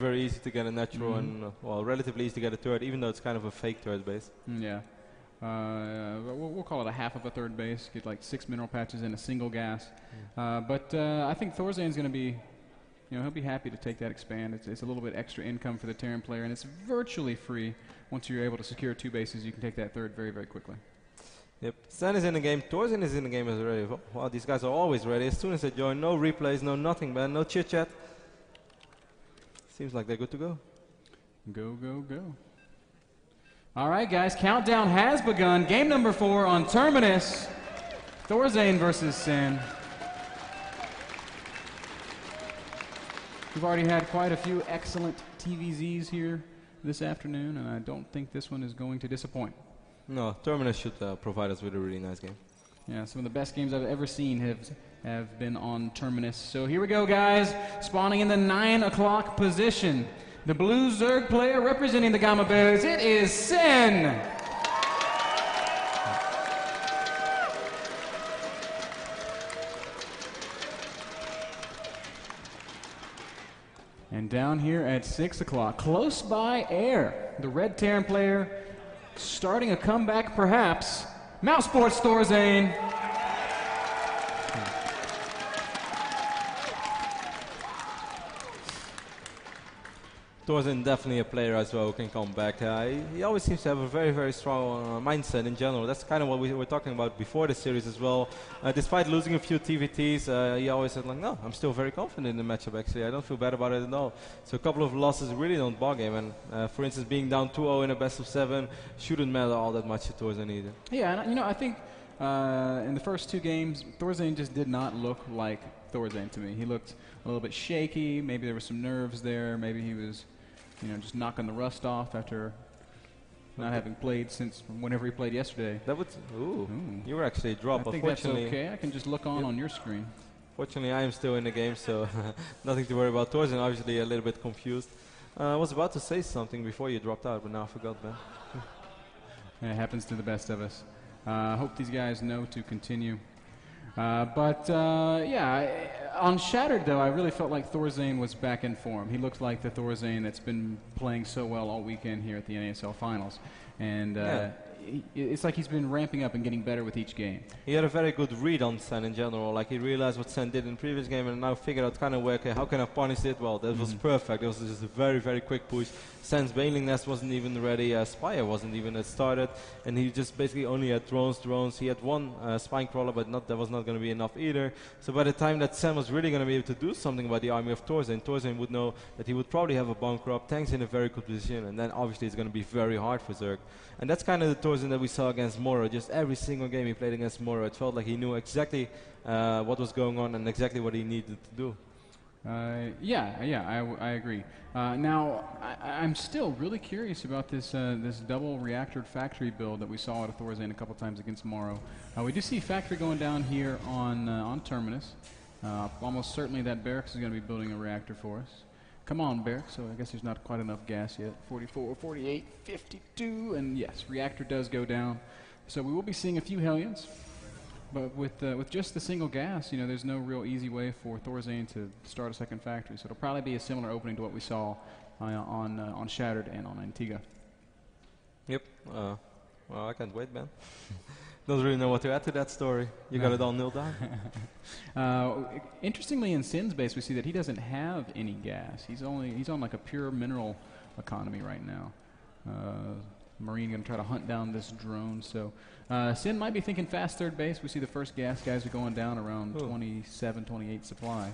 very easy to get a natural and, well, relatively easy to get a turret, even though it's kind of a fake turret base. Yeah. We'll call it a half of a third base, get like 6 mineral patches and a single gas. But I think Thorzain's going to be, he'll be happy to take that expand. It's a little bit extra income for the Terran player, and it's virtually free. Once you're able to secure 2 bases, you can take that third very, very quickly. Yep. Sen is in the game. Thorzain is in the game already. Well, these guys are always ready. As soon as they join, no replays, no nothing, man. No chit-chat. Seems like they're good to go. Go, go, go. All right, guys. Countdown has begun. Game number 4 on Terminus. Thorzain versus Sen. We've already had quite a few excellent TVZs here this afternoon, and I don't think this one is going to disappoint. No, Terminus should provide us with a really nice game. Yeah, some of the best games I've ever seen have been on Terminus. So here we go, guys. Spawning in the 9 o'clock position. The blue Zerg player representing the Gamma Bears, it is Sen. And down here at 6 o'clock, close by Air, the red Terran player starting a comeback perhaps, Mouse Sports Thorzain. Thorzain definitely a player as well who can come back. He always seems to have a very, very strong mindset in general. That's kind of what we were talking about before the series as well. Despite losing a few TVTs, he always said, like, no, I'm still very confident in the matchup, actually. I don't feel bad about it at all. So a couple of losses really don't bog him. And for instance, being down 2-0 in a best of 7 shouldn't matter all that much to Thorzain either. Yeah, and I think in the first 2 games, Thorzain just did not look like Thorzain to me. He looked a little bit shaky. Maybe there were some nerves there. Maybe he was just knocking the rust off after not having played since whenever he played yesterday. That would, you were actually dropped. I think that's okay. I can just look on your screen. Fortunately, I am still in the game, so nothing to worry about. Thorzain obviously a little bit confused. I was about to say something before you dropped out, but now I forgot, man. It happens to the best of us. I hope these guys know to continue. Yeah, on Shattered, though, I really felt like Thorzain was back in form. He looked like the Thorzain that's been playing so well all weekend here at the NASL Finals. And it's like he's been ramping up and getting better with each game. He had a very good read on Sen in general. Like, he realized what Sen did in the previous game and now figured out kind of where, okay, how can I punish it? Well, that was perfect. It was just a very, very quick push. Sen's Baneling Nest wasn't even ready. Spire wasn't even started. And he just basically only had drones. He had one Spine Crawler, but that was not going to be enough either. So by the time that Sen was really going to be able to do something about the army of Thorzain would know that he would probably have a bunker up, tanks in a very good position, and then obviously it's going to be very hard for Zerg. And that's kind of the Thorzain that we saw against Moro. Just every single game he played against Moro, it felt like he knew exactly what was going on and exactly what he needed to do. I agree. Now, I'm still really curious about this this double reactor factory build that we saw at Thorzain a couple times against Morrow. We do see factory going down here on Terminus. Almost certainly that Barracks is going to be building a reactor for us. Come on, Barracks. So I guess there's not quite enough gas yet. 44, 48, 52, and yes, reactor does go down. So we will be seeing a few Hellions. But with just the single gas, there's no real easy way for Thorzain to start a second factory. So it'll probably be a similar opening to what we saw on Shattered and on Antigua. Yep. Well, I can't wait, man. Don't really know what to add to that story. You got it all nailed down. Interestingly, in Sen's base, we see that he doesn't have any gas. He's on like a pure mineral economy right now. Marine going to try to hunt down this drone. So Sen might be thinking fast third base. We see the first gas guys are going down around 27, 28 supply.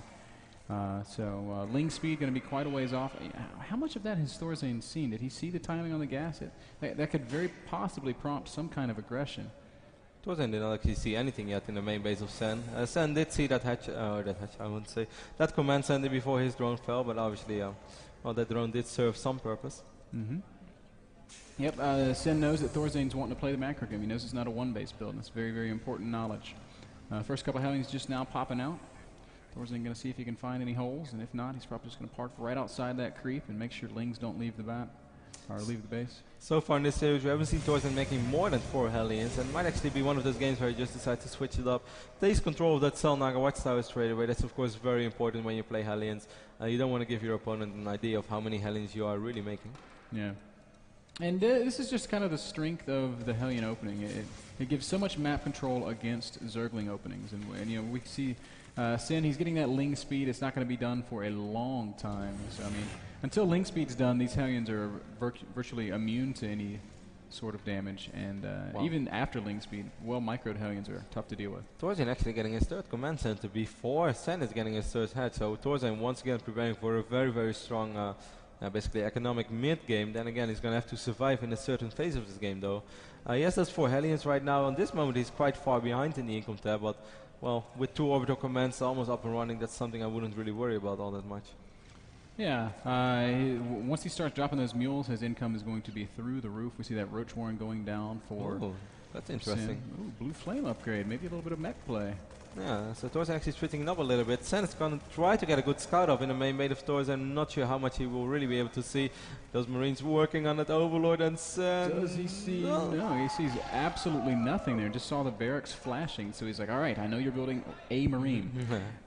Ling speed going to be quite a ways off. How much of that has Thorzain seen? Did he see the timing on the gas? That could very possibly prompt some kind of aggression. Thorzain did not actually see anything yet in the main base of Sen. Sen did see that hatch, I wouldn't say, that command center before his drone fell, but obviously that drone did serve some purpose. Yep, Sen knows that Thorzain's wanting to play the macro game. He knows it's not a one-base build, and that's very, very important knowledge. First couple of Hellions just now popping out. Thorzain going to see if he can find any holes, and if not, he's probably just going to park right outside that creep and make sure Lings don't leave the bat. or leave the base. So far in this series, we haven't seen Thorzain making more than 4 Hellions, and it might actually be one of those games where he just decides to switch it up. Takes control of that Cell Naga Watchtower straight away. That's of course very important when you play Hellions. You don't want to give your opponent an idea of how many Hellions you are really making. Yeah. And this is just kind of the strength of the Hellion opening. It gives so much map control against Zergling openings. And you know, we see Sen, he's getting that Ling speed. It's not going to be done for a long time. So, I mean, until Ling speed's done, these Hellions are virtually immune to any sort of damage. And even after Ling speed, well-microed Hellions are tough to deal with. Thorzain actually getting his 3rd command center before Sen is getting his 3rd head. So Thorzain once again preparing for a very, very strong basically economic mid-game. Then again, he's going to have to survive in a certain phase of this game, though. He has those 4 Hellions right now. On this moment, he's quite far behind in the income tab, but, well, with 2 orbital commands almost up and running, that's something I wouldn't really worry about all that much. Yeah, once he starts dropping those mules, his income is going to be through the roof. We see that Roach Warren going down for... Ooh, that's interesting. Ooh, blue flame upgrade, maybe a little bit of mech play. Yeah, so Thorzain actually switching it up a little bit. Sen is going to try to get a good scout off in the main base of Thorzain. I'm not sure how much he will really be able to see. Those Marines working on that Overlord, and Sen... Does he see? No, he sees absolutely nothing there. Just saw the barracks flashing, so he's like, all right, I know you're building a Marine.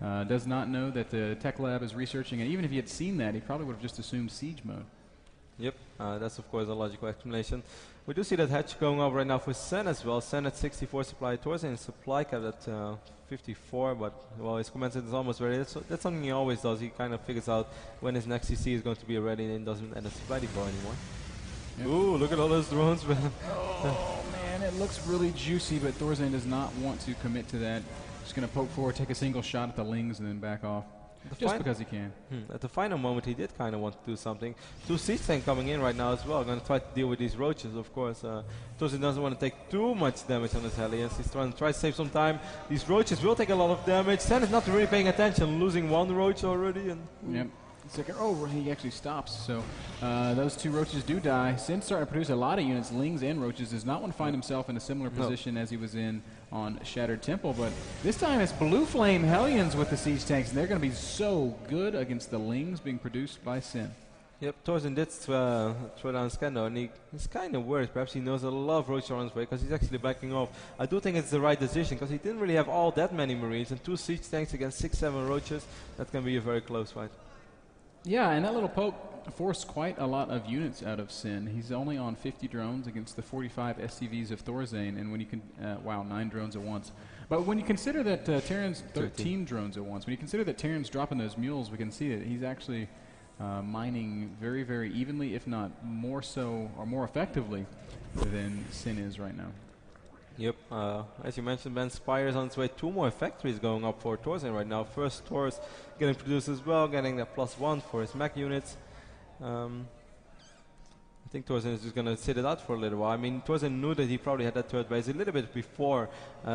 Does not know that the tech lab is researching, and even if he had seen that, he probably would have just assumed siege mode. Yep, that's of course a logical explanation. We do see that hatch going up right now for Sen as well. Sen at 64 supply, Thorzain supply cap at 54, but well, his command center is almost ready. That's something he always does. He kind of figures out when his next CC is going to be ready and doesn't end a supply depot anymore. Yep. Ooh, look at all those drones. Oh man, it looks really juicy, but Thorzain does not want to commit to that. Just going to poke forward, take a single shot at the Lings, and then back off. Just because he can. At the final moment, he did kind of want to do something. 2 siege tanks coming in right now as well. Going to try to deal with these roaches, of course. Thorzain doesn't want to take too much damage on his Hellions. He's trying to save some time. These roaches will take a lot of damage. Sen is not really paying attention, losing 1 roach already. And yep. Second, oh, he actually stops. So those 2 roaches do die. Sen's starting to produce a lot of units, Lings and roaches. Does not want to find himself in a similar position as he was in on Shattered Temple, but this time it's Blue Flame Hellions with the siege tanks, and they're going to be so good against the Lings being produced by Sen. Yep, Thorzain did throw down Scando, and he's kind of worried. Perhaps he knows a lot of roaches are on his way because he's actually backing off. I do think it's the right decision because he didn't really have all that many Marines, and 2 siege tanks against 6-7 roaches. That can be a very close fight. Yeah, and that little poke forced quite a lot of units out of Sen. He's only on 50 drones against the 45 SCVs of Thorzain, and when you can, wow, 9 drones at once. But when you consider that Terran's 13 drones at once, when you consider that Terran's dropping those mules, we can see that he's actually mining very, very evenly, if not more so or more effectively than Sen is right now. Yep, as you mentioned, Ben Spire is on its way. 2 more factories going up for Thorzain right now. First Thor's getting produced as well, getting that +1 for his mech units. I think Thorzain is just going to sit it out for a little while. I mean, Thorzain knew that he probably had that 3rd base a little bit before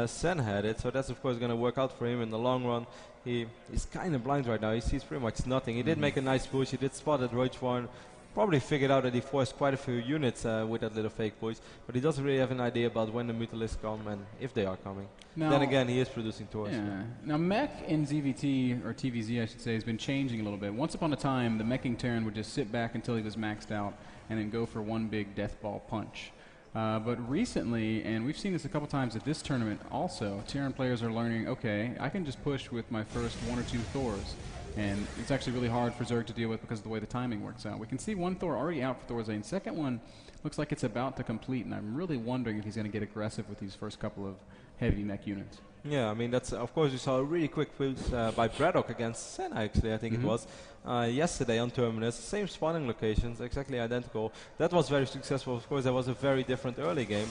Sen had it, so that's of course going to work out for him in the long run. He's kind of blind right now. He sees pretty much nothing. He did make a nice push. He did spot that Roach Warren. Probably figured out that he forced quite a few units with that little fake push, but he doesn't really have an idea about when the Mutalisks come and if they are coming. Now, then again, he is producing Thors. Yeah. Now, mech in ZVT, or TVZ I should say, has been changing a little bit. Once upon a time, the meching Terran would just sit back until he was maxed out and then go for one big death ball punch. But recently, and we've seen this a couple times at this tournament also, Terran players are learning, okay, I can just push with my first 1 or 2 Thors. And it's actually really hard for Zerg to deal with because of the way the timing works out. We can see 1 Thor already out for Thorzain. Second one looks like it's about to complete, and I'm really wondering if he's going to get aggressive with these first couple of heavy mech units. Yeah, I mean, that's of course we saw a really quick push by Braddock against Sen, actually, I think it was, yesterday on Terminus. Same spawning locations, exactly identical. That was very successful. Of course, that was a very different early game,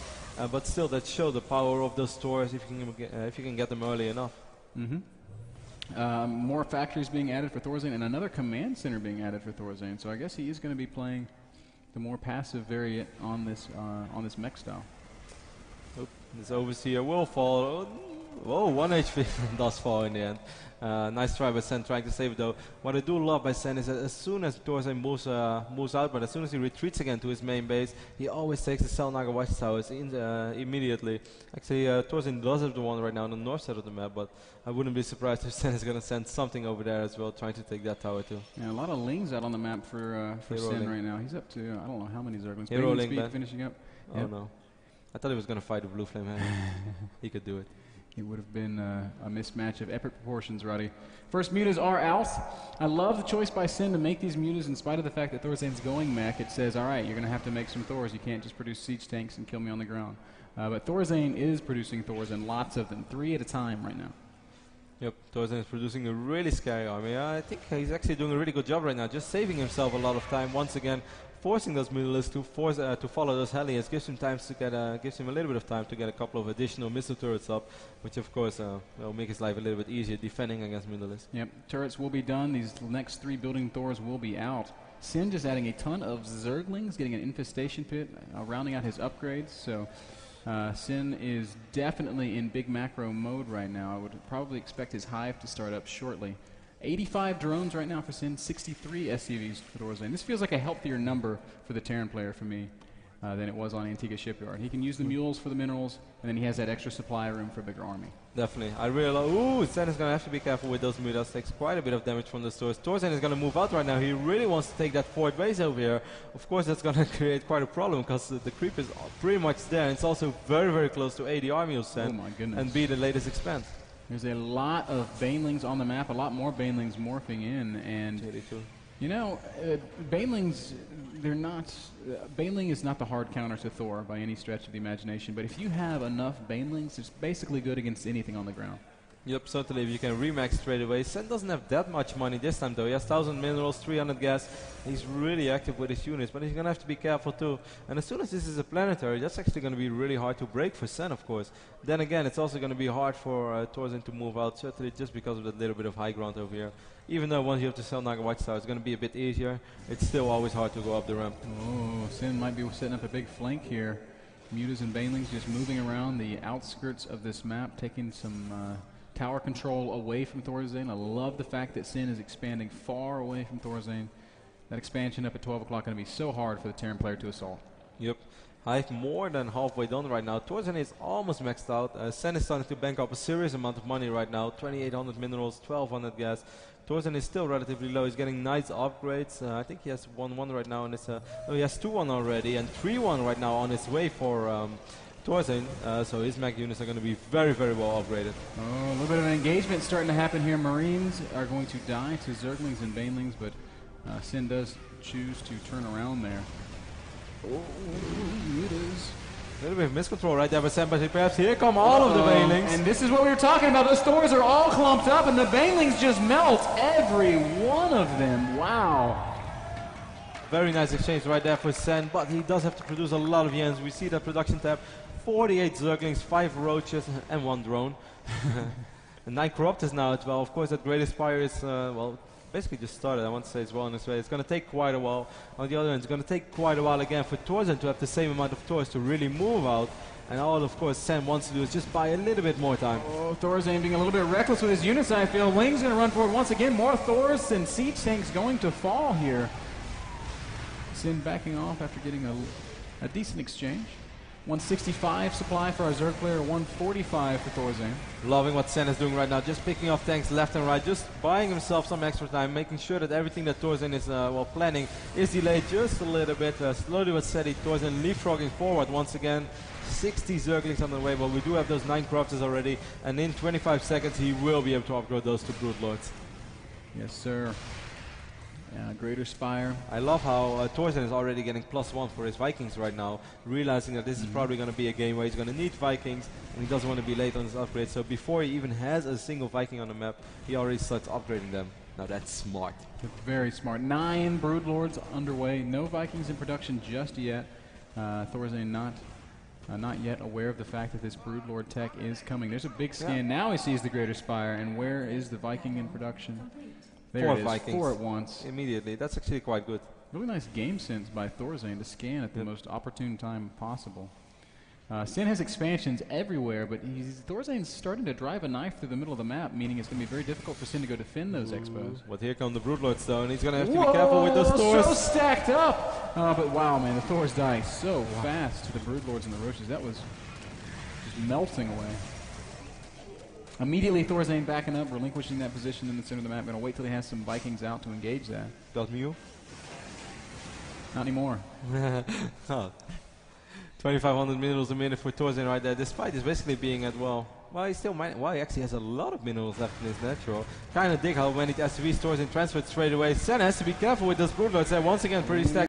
but still that showed the power of those Thors if you can get them early enough. More factories being added for Thorzain, and another command center being added for Thorzain. So I guess he is going to be playing the more passive variant on this mech style. This overseer will fall. Whoa, 1 HP does fall in the end. Nice try by Sen trying to save it though. What I do love by Sen is that as soon as Thorzain moves out, but as soon as he retreats again to his main base, he always takes the Selnaga watchtowers immediately. Actually, Thorzain does have the one right now on the north side of the map, but I wouldn't be surprised if Sen is going to send something over there as well, trying to take that tower too. Yeah, a lot of Lings out on the map for Sen right now. He's up to, I don't know how many Zerglings. Hero Ling, speed finishing up. Oh no. I thought he was going to fight the blue flame hand. He could do it. It would have been a mismatch of epic proportions, Roddy. First mutas are out. I love the choice by Sen to make these mutas in spite of the fact that Thorzain's going mech. It says, all right, you're going to have to make some Thors. You can't just produce siege tanks and kill me on the ground. But Thorzain is producing Thors, and lots of them, 3 at a time right now. Yep, Thorzain is producing a really scary army. I think he's actually doing a really good job right now, just saving himself a lot of time. Once again, forcing those mutalisks to follow those Hellions gives him time to get gives him a little bit of time to get a couple of additional missile turrets up, which of course will make his life a little bit easier defending against mutalisks. Yep, turrets will be done. These next 3 building Thors will be out. Sen just adding a ton of Zerglings, getting an infestation pit, rounding out his upgrades. So Sen is definitely in big macro mode right now. I would probably expect his hive to start up shortly. 85 drones right now for Sen, 63 SCVs for Thorzain. This feels like a healthier number for the Terran player for me than it was on Antigua Shipyard. He can use the mules for the minerals, and then he has that extra supply room for a bigger army. Definitely. I really love... Ooh, Sen is going to have to be careful with those mutas. Takes quite a bit of damage from the stores. Thorzain is going to move out right now. He really wants to take that forward base over here. Of course, that's going to create quite a problem because the creep is pretty much there. And it's also very, very close to A, the army of Sen. Oh my goodness. And B, the latest expanse. There's a lot of Banelings on the map, a lot more Banelings morphing in, and you know, Banelings, they're not, Baneling is not the hard counter to Thor by any stretch of the imagination, but if you have enough Banelings, it's basically good against anything on the ground. Yep, certainly if you can remax straight away. Sen doesn't have that much money this time though. He has 1,000 minerals, 300 gas. He's really active with his units, but he's going to have to be careful too. And as soon as this is a planetary, that's actually going to be really hard to break for Sen, of course. Then again, it's also going to be hard for Thorzain to move out, certainly just because of that little bit of high ground over here. Even though once you have to sell Naga Watchtower, it's going to be a bit easier. It's still always hard to go up the ramp. Oh, Sen might be setting up a big flank here. Mutas and Banelings just moving around the outskirts of this map, taking some tower control away from Thorzain. I love the fact that Sen is expanding far away from Thorzain. That expansion up at 12 o'clock going to be so hard for the Terran player to assault. Yep. Hive more than halfway done right now. Thorzain is almost maxed out. Sen is starting to bank up a serious amount of money right now. 2,800 minerals, 1,200 gas. Thorzain is still relatively low. He's getting nice upgrades. I think he has 1-1 right now. And no, he has 2-1 already and 3-1 right now on his way for Thorzain, so his mech units are going to be very, very well upgraded. Oh, a little bit of an engagement starting to happen here. Marines are going to die to Zerglings and Banelings, but Sen does choose to turn around there. Oh, it is. A little bit of miscontrol right there by Sen, but perhaps here come all of the Banelings. And this is what we were talking about. Those Thors are all clumped up, and the Banelings just melt. Every one of them. Wow. Very nice exchange right there for Sen, but he does have to produce a lot of Yens. We see that production tab. 48 Zerglings, 5 Roaches, and 1 drone. And 9 Corruptors now as well. Of course, that Great Aspire is, well, basically just started. I want to say it's well on its way. It's going to take quite a while. On the other hand, it's going to take quite a while again for Thorzain to have the same amount of Thors to really move out. And all, of course, Sen wants to do is just buy a little bit more time. Oh, Thorzain being a little bit reckless with his units, I feel. Ling's going to run forward once again. More Thors and siege tanks going to fall here. Sen backing off after getting a decent exchange. 165 supply for our Zerg player, 145 for Thorzain. Loving what Sen is doing right now, just picking off tanks left and right, just buying himself some extra time, making sure that everything that Thorzain is planning is delayed just a little bit. Slowly but steady, Thorzain leapfrogging forward once again. 60 Zerglings on the way, but we do have those 9 Corruptors already, and in 25 seconds he will be able to upgrade those to Brood Lords. Yes, sir. Greater Spire. I love how Thorzain is already getting +1 for his Vikings right now, realizing that this is probably going to be a game where he's going to need Vikings, and he doesn't want to be late on his upgrade. So before he even has a single Viking on the map, he already starts upgrading them. Now that's smart. Very smart. 9 Broodlords underway. No Vikings in production just yet. Thorzain not yet aware of the fact that this Broodlord tech is coming. There's a big scan. Now he sees the Greater Spire, and where is the Viking in production? There 4 it is, Vikings. 4 at once. Immediately. That's actually quite good. Really nice game sense by Thorzain to scan at the most opportune time possible. Sen has expansions everywhere, but Thorzain's starting to drive a knife through the middle of the map, meaning it's going to be very difficult for Sen to go defend those expos. But here come the Broodlords though, and he's going to have to be careful with those Thors. So stacked up! But wow, man, the Thors die so fast to the Broodlords and the Roaches. That was just melting away. Immediately, Thorzain backing up, relinquishing that position in the center of the map. Going to wait till he has some Vikings out to engage that. Does Mew? Not anymore. Oh. 2,500 minerals a minute for Thorzain right there, despite this basically being at, well, he still might, he actually has a lot of minerals left in his natural. Kind of dig how many SCVs Thorzain transferred straight away. Sen has to be careful with those Broodlords, they're once again pretty stacked.